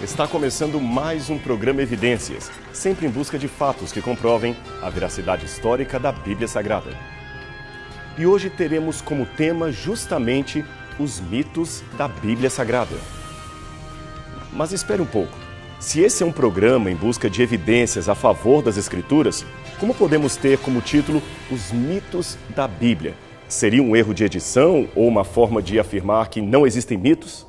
Está começando mais um programa Evidências, sempre em busca de fatos que comprovem a veracidade histórica da Bíblia Sagrada. E hoje teremos como tema justamente os mitos da Bíblia Sagrada. Mas espere um pouco. Se esse é um programa em busca de evidências a favor das Escrituras, como podemos ter como título os mitos da Bíblia? Seria um erro de edição ou uma forma de afirmar que não existem mitos?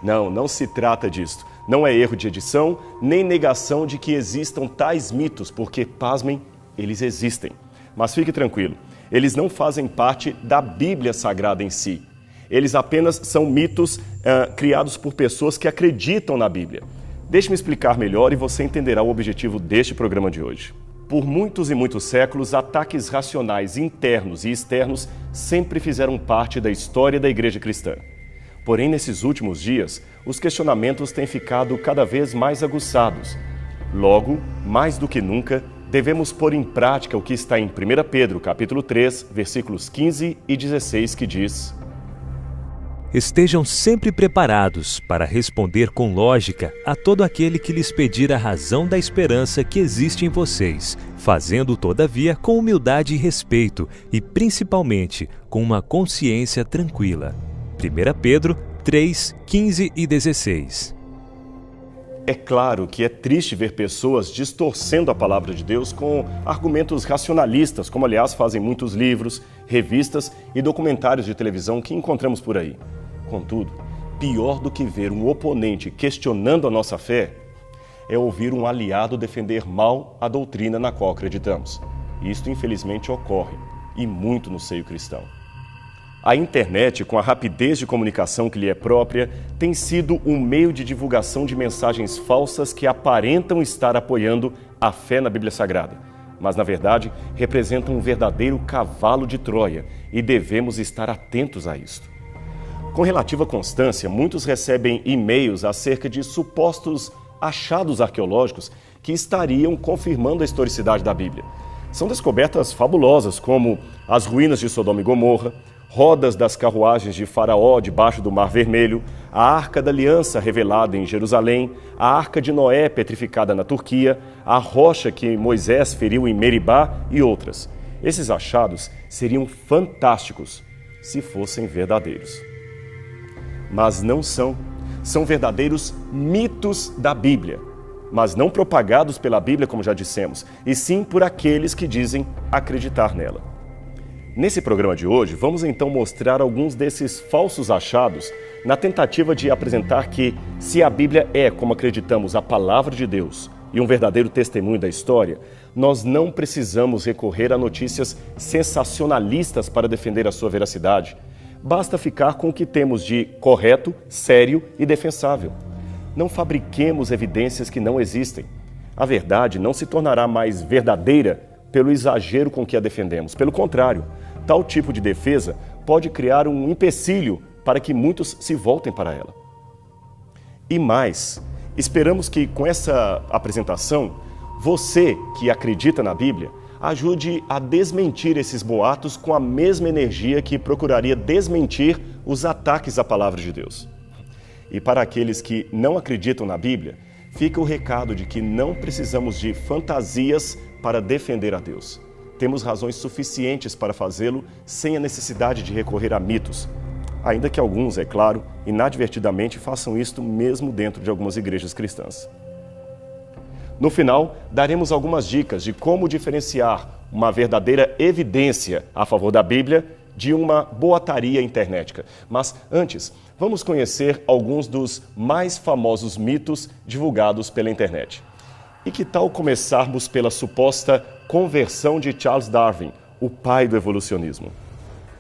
Não se trata disso. Não é erro de edição, nem negação de que existam tais mitos, porque, pasmem, eles existem. Mas fique tranquilo, eles não fazem parte da Bíblia Sagrada em si. Eles apenas são mitos criados por pessoas que acreditam na Bíblia. Deixe-me explicar melhor e você entenderá o objetivo deste programa de hoje. Por muitos e muitos séculos, ataques racionais internos e externos sempre fizeram parte da história da Igreja cristã. Porém, nesses últimos dias, os questionamentos têm ficado cada vez mais aguçados. Logo, mais do que nunca, devemos pôr em prática o que está em 1 Pedro, capítulo 3, versículos 15 e 16, que diz: Estejam sempre preparados para responder com lógica a todo aquele que lhes pedir a razão da esperança que existe em vocês, fazendo todavia com humildade e respeito e principalmente com uma consciência tranquila. 1 Pedro 3, 15 e 16. É claro que é triste ver pessoas distorcendo a palavra de Deus com argumentos racionalistas, como aliás fazem muitos livros, revistas e documentários de televisão que encontramos por aí. Contudo, pior do que ver um oponente questionando a nossa fé é ouvir um aliado defender mal a doutrina na qual acreditamos. Isto, infelizmente, ocorre, e muito no seio cristão. A internet, com a rapidez de comunicação que lhe é própria, tem sido um meio de divulgação de mensagens falsas que aparentam estar apoiando a fé na Bíblia Sagrada, mas, na verdade, representam um verdadeiro cavalo de Troia e devemos estar atentos a isto. Com relativa constância, muitos recebem e-mails acerca de supostos achados arqueológicos que estariam confirmando a historicidade da Bíblia. São descobertas fabulosas, como as ruínas de Sodoma e Gomorra, rodas das carruagens de Faraó debaixo do Mar Vermelho, a Arca da Aliança revelada em Jerusalém, a Arca de Noé petrificada na Turquia, a rocha que Moisés feriu em Meribá e outras. Esses achados seriam fantásticos se fossem verdadeiros. Mas não são. São verdadeiros mitos da Bíblia, mas não propagados pela Bíblia, como já dissemos, e sim por aqueles que dizem acreditar nela. Nesse programa de hoje, vamos então mostrar alguns desses falsos achados na tentativa de apresentar que, se a Bíblia é, como acreditamos, a palavra de Deus e um verdadeiro testemunho da história, nós não precisamos recorrer a notícias sensacionalistas para defender a sua veracidade. Basta ficar com o que temos de correto, sério e defensável. Não fabriquemos evidências que não existem. A verdade não se tornará mais verdadeira pelo exagero com que a defendemos. Pelo contrário, tal tipo de defesa pode criar um empecilho para que muitos se voltem para ela. E mais, esperamos que com essa apresentação, você que acredita na Bíblia, ajude a desmentir esses boatos com a mesma energia que procuraria desmentir os ataques à palavra de Deus. E para aqueles que não acreditam na Bíblia, fica o recado de que não precisamos de fantasias para defender a Deus. Temos razões suficientes para fazê-lo sem a necessidade de recorrer a mitos. Ainda que alguns, é claro, inadvertidamente façam isto mesmo dentro de algumas igrejas cristãs. No final, daremos algumas dicas de como diferenciar uma verdadeira evidência a favor da Bíblia de uma boataria internética. Mas antes, vamos conhecer alguns dos mais famosos mitos divulgados pela internet. E que tal começarmos pela suposta conversão de Charles Darwin, o pai do evolucionismo?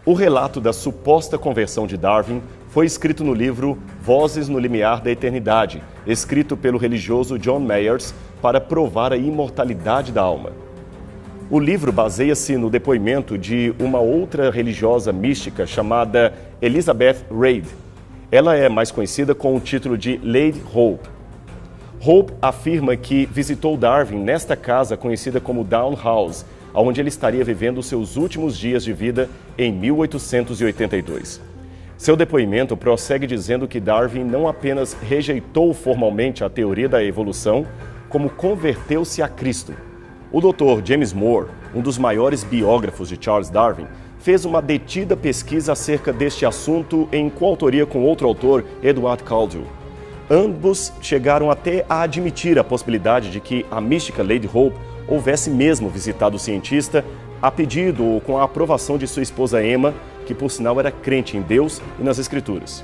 O relato da suposta conversão de Darwin foi escrito no livro Vozes no Limiar da Eternidade, escrito pelo religioso John Mayers para provar a imortalidade da alma. O livro baseia-se no depoimento de uma outra religiosa mística chamada Elizabeth Reid. Ela é mais conhecida com o título de Lady Hope. Hope afirma que visitou Darwin nesta casa conhecida como Down House, onde ele estaria vivendo seus últimos dias de vida em 1882. Seu depoimento prossegue dizendo que Darwin não apenas rejeitou formalmente a teoria da evolução, como converteu-se a Cristo. O Dr. James Moore, um dos maiores biógrafos de Charles Darwin, fez uma detida pesquisa acerca deste assunto em coautoria com outro autor, Edward Caldwell. Ambos chegaram até a admitir a possibilidade de que a mística Lady Hope houvesse mesmo visitado o cientista a pedido ou com a aprovação de sua esposa Emma, que por sinal era crente em Deus e nas Escrituras.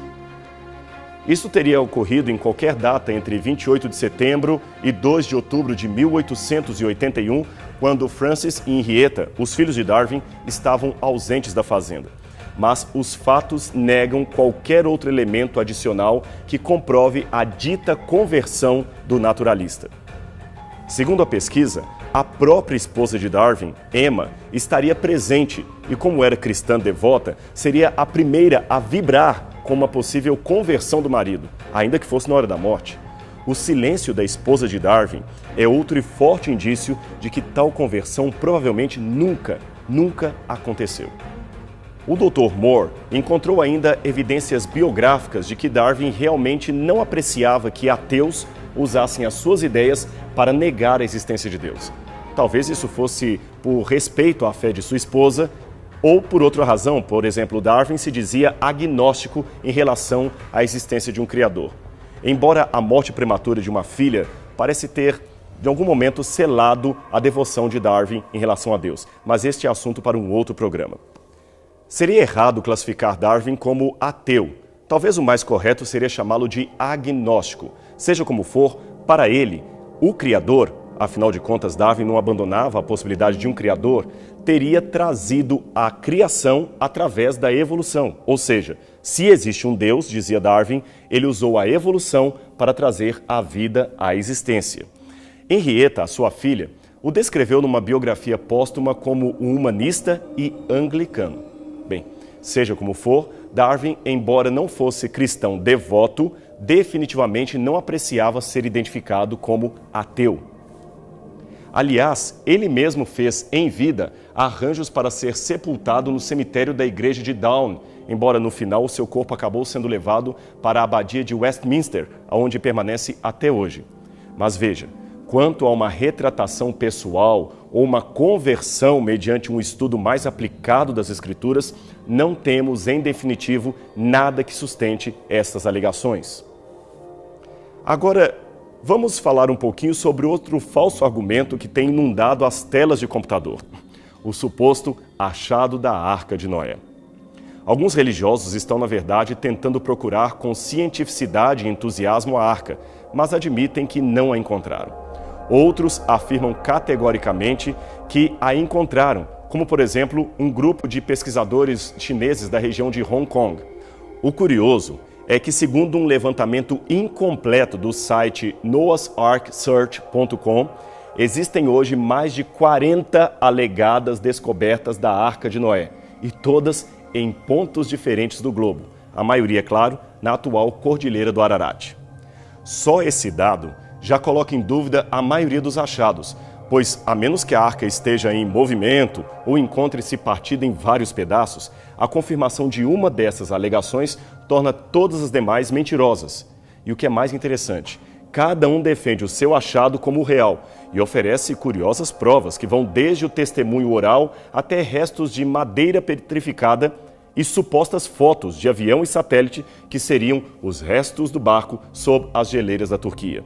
Isso teria ocorrido em qualquer data entre 28 de setembro e 2 de outubro de 1881, quando Francis e Henrietta, os filhos de Darwin, estavam ausentes da fazenda. Mas os fatos negam qualquer outro elemento adicional que comprove a dita conversão do naturalista. Segundo a pesquisa, a própria esposa de Darwin, Emma, estaria presente e, como era cristã devota, seria a primeira a vibrar com uma possível conversão do marido, ainda que fosse na hora da morte. O silêncio da esposa de Darwin é outro e forte indício de que tal conversão provavelmente nunca aconteceu. O Dr. Moore encontrou ainda evidências biográficas de que Darwin realmente não apreciava que ateus usassem as suas ideias para negar a existência de Deus. Talvez isso fosse por respeito à fé de sua esposa ou por outra razão. Por exemplo, Darwin se dizia agnóstico em relação à existência de um Criador. Embora a morte prematura de uma filha parece ter, de algum momento, selado a devoção de Darwin em relação a Deus, mas este é assunto para um outro programa. Seria errado classificar Darwin como ateu. Talvez o mais correto seria chamá-lo de agnóstico. Seja como for, para ele, o Criador, afinal de contas Darwin não abandonava a possibilidade de um Criador, teria trazido a criação através da evolução. Ou seja, se existe um Deus, dizia Darwin, ele usou a evolução para trazer a vida à existência. Henrietta, a sua filha, o descreveu numa biografia póstuma como um humanista e anglicano. Bem, seja como for, Darwin, embora não fosse cristão devoto, definitivamente não apreciava ser identificado como ateu. Aliás, ele mesmo fez, em vida, arranjos para ser sepultado no cemitério da igreja de Down, embora no final o seu corpo acabou sendo levado para a abadia de Westminster, onde permanece até hoje. Mas veja, quanto a uma retratação pessoal ou uma conversão mediante um estudo mais aplicado das Escrituras, não temos, em definitivo, nada que sustente estas alegações. Agora, vamos falar um pouquinho sobre outro falso argumento que tem inundado as telas de computador: o suposto achado da Arca de Noé. Alguns religiosos estão, na verdade, tentando procurar com cientificidade e entusiasmo a arca, mas admitem que não a encontraram. Outros afirmam categoricamente que a encontraram, como, por exemplo, um grupo de pesquisadores chineses da região de Hong Kong. O curioso é que, segundo um levantamento incompleto do site noahsarksearch.com, existem hoje mais de 40 alegadas descobertas da Arca de Noé, e todas em pontos diferentes do globo, a maioria, claro, na atual Cordilheira do Ararat. Só esse dado já coloca em dúvida a maioria dos achados, pois, a menos que a arca esteja em movimento ou encontre-se partida em vários pedaços, a confirmação de uma dessas alegações torna todas as demais mentirosas. E o que é mais interessante, cada um defende o seu achado como real e oferece curiosas provas que vão desde o testemunho oral até restos de madeira petrificada e supostas fotos de avião e satélite que seriam os restos do barco sob as geleiras da Turquia.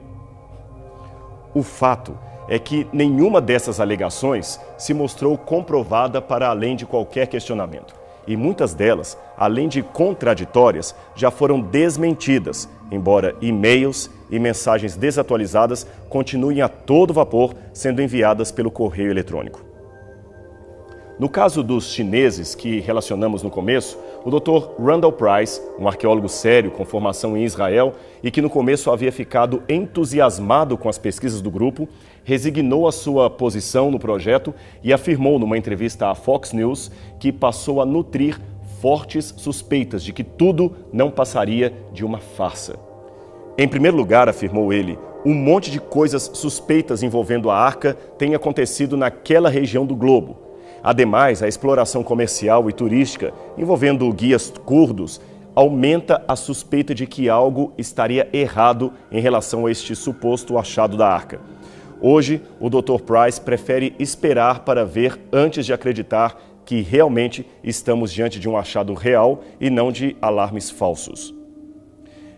O fato é que nenhuma dessas alegações se mostrou comprovada para além de qualquer questionamento. E muitas delas, além de contraditórias, já foram desmentidas, embora e-mails e mensagens desatualizadas continuem a todo vapor sendo enviadas pelo correio eletrônico. No caso dos chineses que relacionamos no começo, o Dr. Randall Price, um arqueólogo sério com formação em Israel e que no começo havia ficado entusiasmado com as pesquisas do grupo, resignou a sua posição no projeto e afirmou numa entrevista à Fox News que passou a nutrir fortes suspeitas de que tudo não passaria de uma farsa. Em primeiro lugar, afirmou ele, um monte de coisas suspeitas envolvendo a arca tem acontecido naquela região do globo. Ademais, a exploração comercial e turística, envolvendo guias curdos, aumenta a suspeita de que algo estaria errado em relação a este suposto achado da arca. Hoje, o Dr. Price prefere esperar para ver antes de acreditar que realmente estamos diante de um achado real e não de alarmes falsos.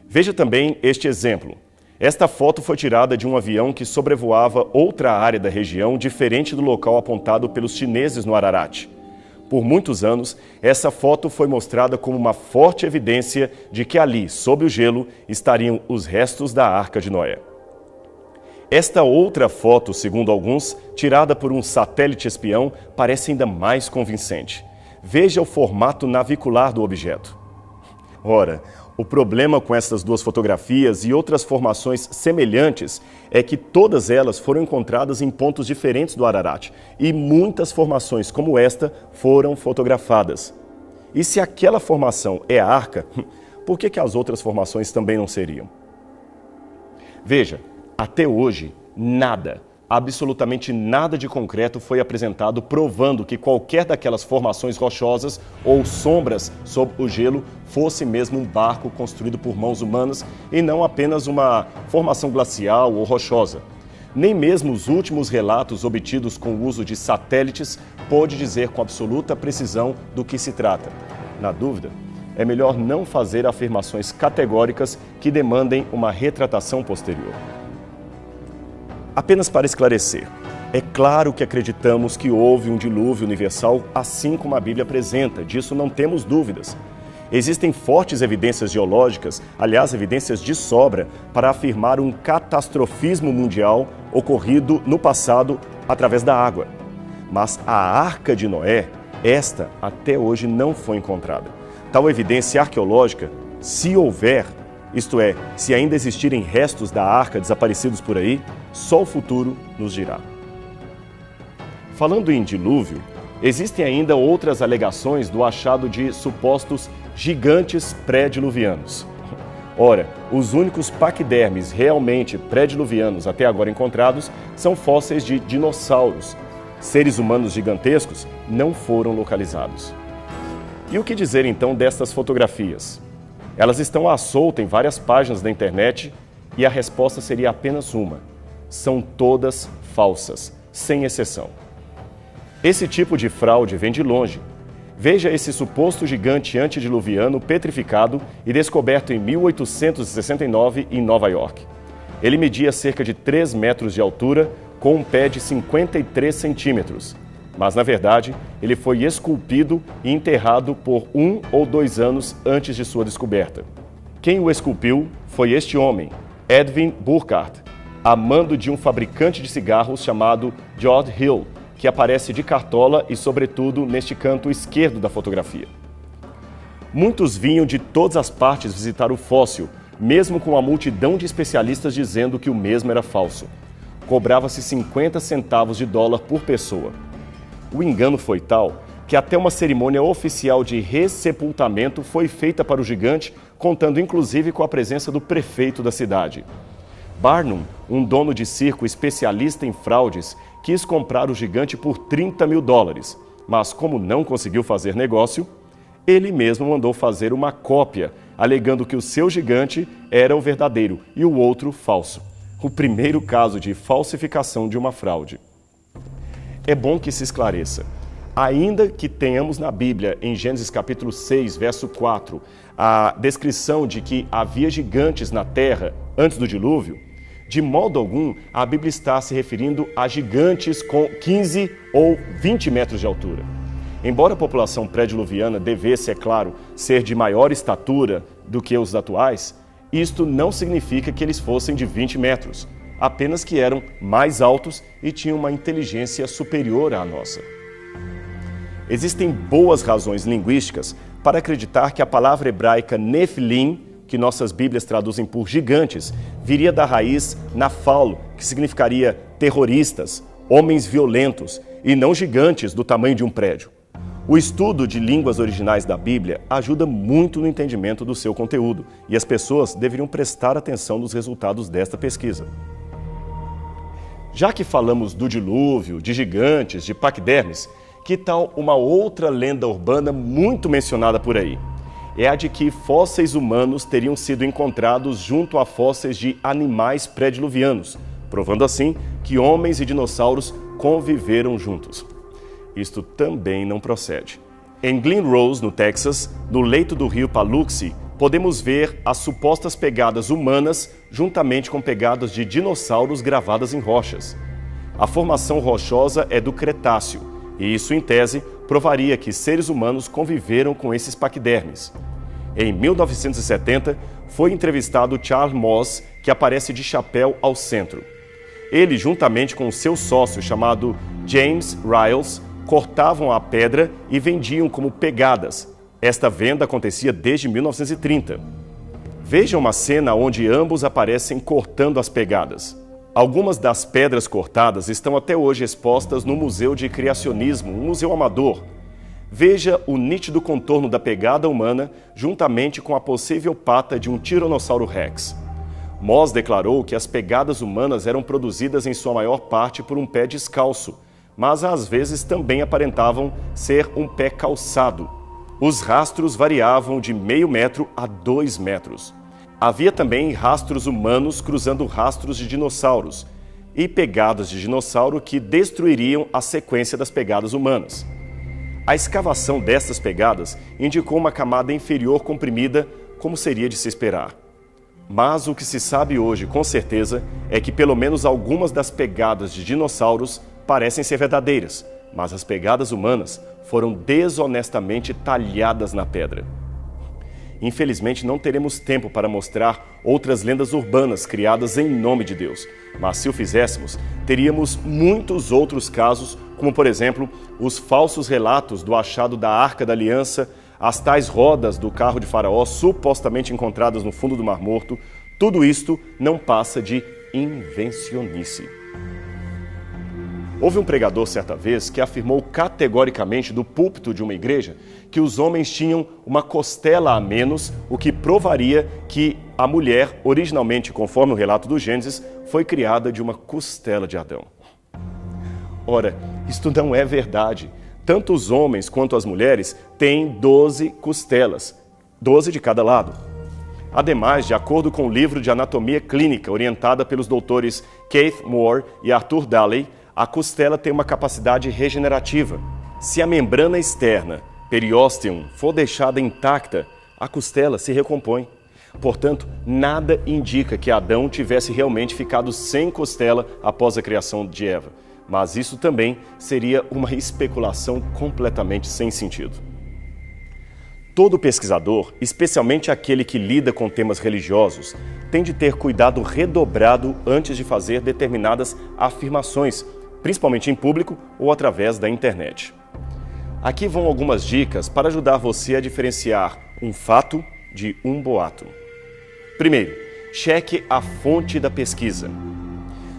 Veja também este exemplo. Esta foto foi tirada de um avião que sobrevoava outra área da região diferente do local apontado pelos chineses no Ararat. Por muitos anos, essa foto foi mostrada como uma forte evidência de que ali, sob o gelo, estariam os restos da Arca de Noé. Esta outra foto, segundo alguns, tirada por um satélite espião, parece ainda mais convincente. Veja o formato navicular do objeto. Ora, o problema com essas duas fotografias e outras formações semelhantes é que todas elas foram encontradas em pontos diferentes do Ararat e muitas formações como esta foram fotografadas. E se aquela formação é a arca, por que as outras formações também não seriam? Veja, até hoje, nada, absolutamente nada de concreto foi apresentado provando que qualquer daquelas formações rochosas ou sombras sob o gelo fosse mesmo um barco construído por mãos humanas e não apenas uma formação glacial ou rochosa. Nem mesmo os últimos relatos obtidos com o uso de satélites pôde dizer com absoluta precisão do que se trata. Na dúvida, é melhor não fazer afirmações categóricas que demandem uma retratação posterior. Apenas para esclarecer, é claro que acreditamos que houve um dilúvio universal, assim como a Bíblia apresenta, disso não temos dúvidas. Existem fortes evidências geológicas, aliás, evidências de sobra, para afirmar um catastrofismo mundial ocorrido no passado através da água. Mas a Arca de Noé, esta até hoje não foi encontrada. Tal evidência arqueológica, se houver, isto é, se ainda existirem restos da arca desaparecidos por aí, só o futuro nos dirá. Falando em dilúvio, existem ainda outras alegações do achado de supostos gigantes pré-diluvianos. Ora, os únicos paquidermes realmente pré-diluvianos até agora encontrados são fósseis de dinossauros. Seres humanos gigantescos não foram localizados. E o que dizer então destas fotografias? Elas estão à solta em várias páginas da internet e a resposta seria apenas uma. São todas falsas, sem exceção. Esse tipo de fraude vem de longe. Veja esse suposto gigante antediluviano petrificado e descoberto em 1869 em Nova York. Ele media cerca de 3 metros de altura com um pé de 53 centímetros. Mas, na verdade, ele foi esculpido e enterrado por 1 ou 2 anos antes de sua descoberta. Quem o esculpiu foi este homem, Edwin Burkhardt, a mando de um fabricante de cigarros chamado George Hill, que aparece de cartola e, sobretudo, neste canto esquerdo da fotografia. Muitos vinham de todas as partes visitar o fóssil, mesmo com a multidão de especialistas dizendo que o mesmo era falso. Cobrava-se 50 centavos de dólar por pessoa. O engano foi tal que até uma cerimônia oficial de ressepultamento foi feita para o gigante, contando inclusive com a presença do prefeito da cidade. Barnum, um dono de circo especialista em fraudes, quis comprar o gigante por $30 mil, mas como não conseguiu fazer negócio, ele mesmo mandou fazer uma cópia, alegando que o seu gigante era o verdadeiro e o outro falso. O primeiro caso de falsificação de uma fraude. É bom que se esclareça. Ainda que tenhamos na Bíblia, em Gênesis capítulo 6, verso 4, a descrição de que havia gigantes na terra antes do dilúvio, de modo algum a Bíblia está se referindo a gigantes com 15 ou 20 metros de altura. Embora a população pré-diluviana devesse, é claro, ser de maior estatura do que os atuais, isto não significa que eles fossem de 20 metros. Apenas que eram mais altos e tinham uma inteligência superior à nossa. Existem boas razões linguísticas para acreditar que a palavra hebraica Nefilim, que nossas Bíblias traduzem por gigantes, viria da raiz nafal, que significaria terroristas, homens violentos, e não gigantes do tamanho de um prédio. O estudo de línguas originais da Bíblia ajuda muito no entendimento do seu conteúdo, e as pessoas deveriam prestar atenção nos resultados desta pesquisa. Já que falamos do dilúvio, de gigantes, de paquidermes, que tal uma outra lenda urbana muito mencionada por aí? é a de que fósseis humanos teriam sido encontrados junto a fósseis de animais pré-diluvianos, provando assim que homens e dinossauros conviveram juntos. Isto também não procede. Em Glen Rose, no Texas, no leito do rio Paluxy, podemos ver as supostas pegadas humanas juntamente com pegadas de dinossauros gravadas em rochas. A formação rochosa é do Cretáceo, e isso, em tese, provaria que seres humanos conviveram com esses paquidermes. Em 1970, foi entrevistado Charles Moss, que aparece de chapéu ao centro. Ele, juntamente com seu sócio chamado James Riles, cortavam a pedra e vendiam como pegadas. Esta venda acontecia desde 1930. Veja uma cena onde ambos aparecem cortando as pegadas. Algumas das pedras cortadas estão até hoje expostas no Museu de Criacionismo, um museu amador. Veja o nítido contorno da pegada humana juntamente com a possível pata de um Tiranossauro Rex. Moss declarou que as pegadas humanas eram produzidas em sua maior parte por um pé descalço, mas às vezes também aparentavam ser um pé calçado. Os rastros variavam de meio metro a 2 metros. Havia também rastros humanos cruzando rastros de dinossauros e pegadas de dinossauro que destruiriam a sequência das pegadas humanas. A escavação destas pegadas indicou uma camada inferior comprimida, como seria de se esperar. Mas o que se sabe hoje, com certeza, é que pelo menos algumas das pegadas de dinossauros parecem ser verdadeiras, mas as pegadas humanas foram desonestamente talhadas na pedra. Infelizmente, não teremos tempo para mostrar outras lendas urbanas criadas em nome de Deus, mas se o fizéssemos, teríamos muitos outros casos, como por exemplo, os falsos relatos do achado da Arca da Aliança, as tais rodas do carro de Faraó supostamente encontradas no fundo do Mar Morto. Tudo isto não passa de invencionice. Houve um pregador certa vez que afirmou categoricamente do púlpito de uma igreja que os homens tinham uma costela a menos, o que provaria que a mulher, originalmente, conforme o relato do Gênesis, foi criada de uma costela de Adão. Ora, isto não é verdade. Tanto os homens quanto as mulheres têm 12 costelas, 12 de cada lado. Ademais, de acordo com o livro de anatomia clínica orientada pelos doutores Keith Moore e Arthur Daley, a costela tem uma capacidade regenerativa. Se a membrana externa, periósteum, for deixada intacta, a costela se recompõe. Portanto, nada indica que Adão tivesse realmente ficado sem costela após a criação de Eva. Mas isso também seria uma especulação completamente sem sentido. Todo pesquisador, especialmente aquele que lida com temas religiosos, tem de ter cuidado redobrado antes de fazer determinadas afirmações, principalmente em público ou através da internet. Aqui vão algumas dicas para ajudar você a diferenciar um fato de um boato. Primeiro, cheque a fonte da pesquisa.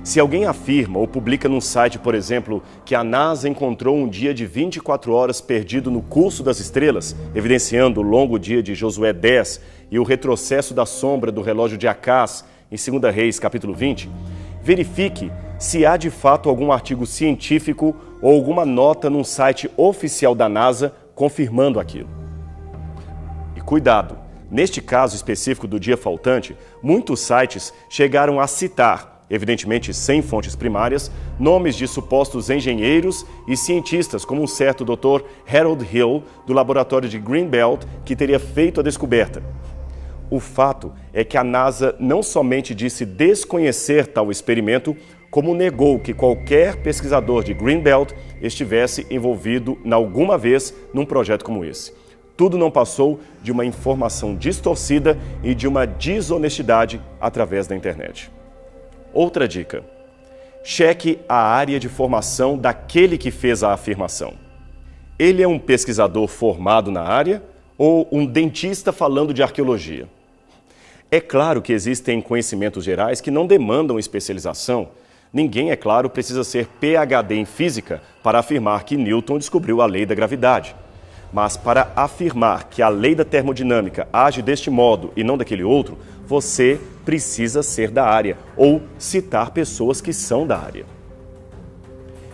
Se alguém afirma ou publica num site, por exemplo, que a NASA encontrou um dia de 24 horas perdido no curso das estrelas, evidenciando o longo dia de Josué 10 e o retrocesso da sombra do relógio de Acás, em 2 Reis, capítulo 20, verifique se há de fato algum artigo científico ou alguma nota num site oficial da NASA confirmando aquilo. E cuidado, neste caso específico do dia faltante, muitos sites chegaram a citar, evidentemente sem fontes primárias, nomes de supostos engenheiros e cientistas, como um certo Dr. Harold Hill, do laboratório de Greenbelt, que teria feito a descoberta. O fato é que a NASA não somente disse desconhecer tal experimento, como negou que qualquer pesquisador de Greenbelt estivesse envolvido alguma vez num projeto como esse. Tudo não passou de uma informação distorcida e de uma desonestidade através da internet. Outra dica: cheque a área de formação daquele que fez a afirmação. Ele é um pesquisador formado na área ou um dentista falando de arqueologia? É claro que existem conhecimentos gerais que não demandam especialização. Ninguém, é claro, precisa ser PhD em física para afirmar que Newton descobriu a lei da gravidade. Mas para afirmar que a lei da termodinâmica age deste modo e não daquele outro, você precisa ser da área ou citar pessoas que são da área.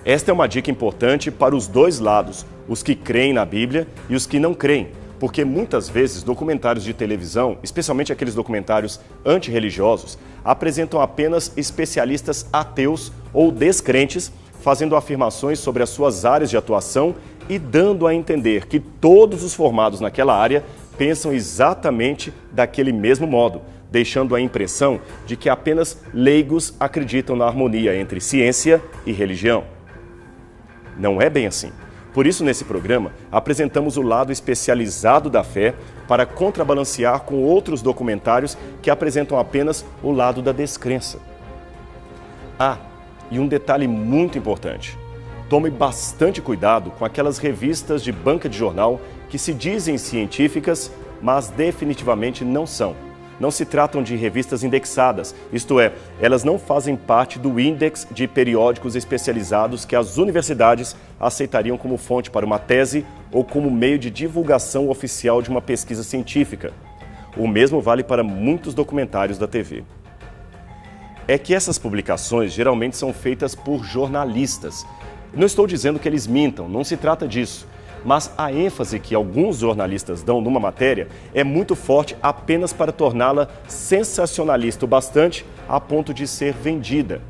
Esta é uma dica importante para os dois lados, os que creem na Bíblia e os que não creem, porque muitas vezes documentários de televisão, especialmente aqueles documentários antirreligiosos, apresentam apenas especialistas ateus ou descrentes fazendo afirmações sobre as suas áreas de atuação e dando a entender que todos os formados naquela área pensam exatamente daquele mesmo modo, deixando a impressão de que apenas leigos acreditam na harmonia entre ciência e religião. Não é bem assim. Por isso, nesse programa, apresentamos o lado especializado da fé para contrabalancear com outros documentários que apresentam apenas o lado da descrença. E um detalhe muito importante. Tome bastante cuidado com aquelas revistas de banca de jornal que se dizem científicas, mas definitivamente não são. Não se tratam de revistas indexadas, isto é, elas não fazem parte do índex de periódicos especializados que as universidades aceitariam como fonte para uma tese ou como meio de divulgação oficial de uma pesquisa científica. O mesmo vale para muitos documentários da TV. É que essas publicações geralmente são feitas por jornalistas. Não estou dizendo que eles mintam, não se trata disso. Mas a ênfase que alguns jornalistas dão numa matéria é muito forte apenas para torná-la sensacionalista o bastante a ponto de ser vendida.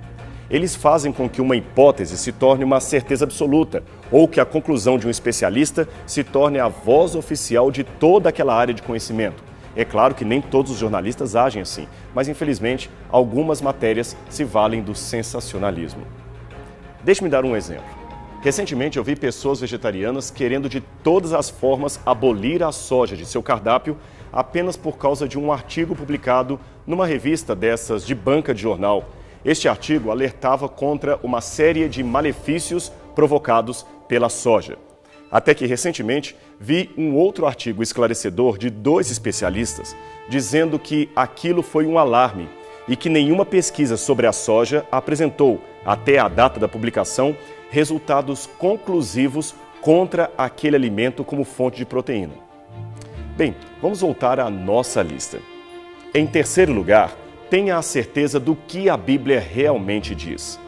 Eles fazem com que uma hipótese se torne uma certeza absoluta, ou que a conclusão de um especialista se torne a voz oficial de toda aquela área de conhecimento. É claro que nem todos os jornalistas agem assim, mas infelizmente algumas matérias se valem do sensacionalismo. Deixe-me dar um exemplo. Recentemente eu vi pessoas vegetarianas querendo de todas as formas abolir a soja de seu cardápio apenas por causa de um artigo publicado numa revista dessas de banca de jornal. Este artigo alertava contra uma série de malefícios provocados pela soja. Até que recentemente vi um outro artigo esclarecedor de 2 especialistas dizendo que aquilo foi um alarme e que nenhuma pesquisa sobre a soja apresentou, até a data da publicação, resultados conclusivos contra aquele alimento como fonte de proteína. Bem, vamos voltar à nossa lista. Em terceiro lugar, tenha a certeza do que a Bíblia realmente diz.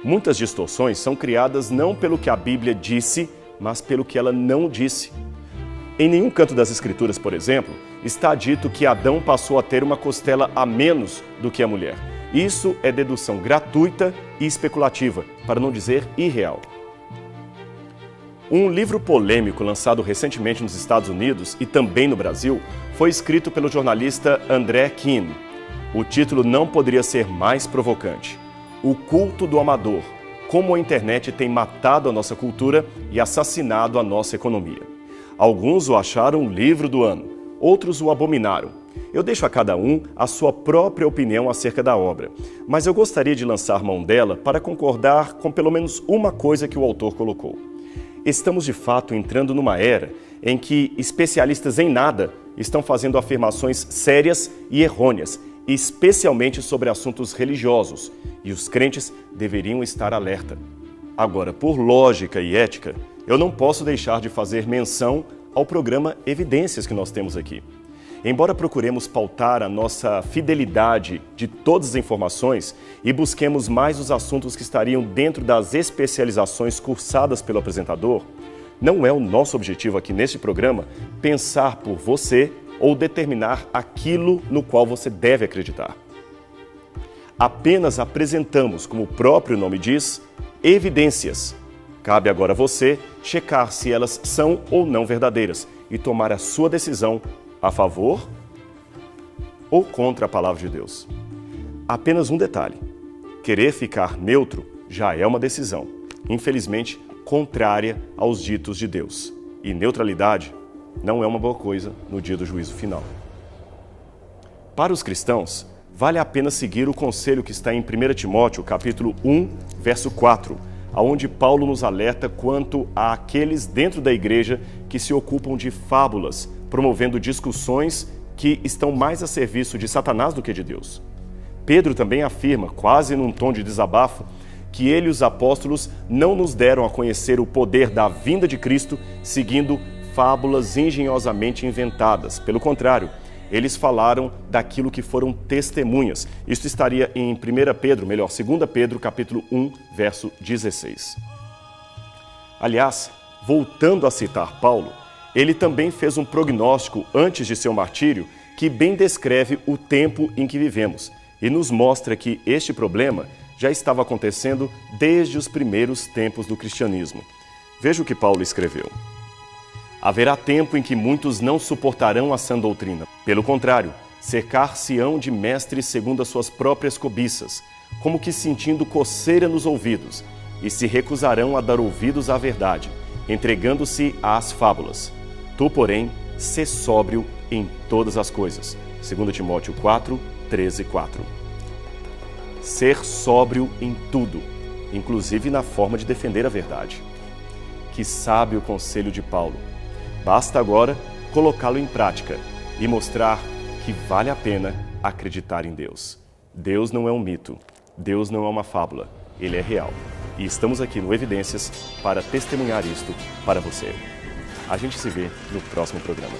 Muitas distorções são criadas não pelo que a Bíblia disse, mas pelo que ela não disse. Em nenhum canto das Escrituras, por exemplo, está dito que Adão passou a ter uma costela a menos do que a mulher. Isso é dedução gratuita e especulativa, para não dizer irreal. Um livro polêmico lançado recentemente nos Estados Unidos e também no Brasil foi escrito pelo jornalista André Keane. O título não poderia ser mais provocante. O culto do amador. Como a internet tem matado a nossa cultura e assassinado a nossa economia. Alguns o acharam o livro do ano, outros o abominaram. Eu deixo a cada um a sua própria opinião acerca da obra, mas eu gostaria de lançar mão dela para concordar com pelo menos uma coisa que o autor colocou. Estamos de fato entrando numa era em que especialistas em nada estão fazendo afirmações sérias e errôneas, especialmente sobre assuntos religiosos, e os crentes deveriam estar alerta. Agora, por lógica e ética, eu não posso deixar de fazer menção ao programa Evidências que nós temos aqui. Embora procuremos pautar a nossa fidelidade de todas as informações e busquemos mais os assuntos que estariam dentro das especializações cursadas pelo apresentador, não é o nosso objetivo aqui neste programa pensar por você ou determinar aquilo no qual você deve acreditar. Apenas apresentamos, como o próprio nome diz, evidências. Cabe agora a você checar se elas são ou não verdadeiras e tomar a sua decisão a favor ou contra a palavra de Deus. Apenas um detalhe: querer ficar neutro já é uma decisão, infelizmente contrária aos ditos de Deus. E neutralidade não é uma boa coisa no dia do juízo final. Para os cristãos, vale a pena seguir o conselho que está em 1 Timóteo, capítulo 1, verso 4, onde Paulo nos alerta quanto àqueles dentro da igreja que se ocupam de fábulas, promovendo discussões que estão mais a serviço de Satanás do que de Deus. Pedro também afirma, quase num tom de desabafo, que ele e os apóstolos não nos deram a conhecer o poder da vinda de Cristo seguindo fábulas engenhosamente inventadas. Pelo contrário, eles falaram daquilo que foram testemunhas. Isto estaria em 2 Pedro, capítulo 1, verso 16. Aliás, voltando a citar Paulo, ele também fez um prognóstico antes de seu martírio que bem descreve o tempo em que vivemos e nos mostra que este problema já estava acontecendo desde os primeiros tempos do cristianismo. Veja o que Paulo escreveu. Haverá tempo em que muitos não suportarão a sã doutrina. Pelo contrário, cercar-se-ão de mestres segundo as suas próprias cobiças, como que sentindo coceira nos ouvidos, e se recusarão a dar ouvidos à verdade, entregando-se às fábulas. Tu, porém, sê sóbrio em todas as coisas. 2 Timóteo 4, 13, 4. Ser sóbrio em tudo, inclusive na forma de defender a verdade. Que sábio conselho de Paulo. Basta agora colocá-lo em prática e mostrar que vale a pena acreditar em Deus. Deus não é um mito, Deus não é uma fábula, Ele é real. E estamos aqui no Evidências para testemunhar isto para você. A gente se vê no próximo programa.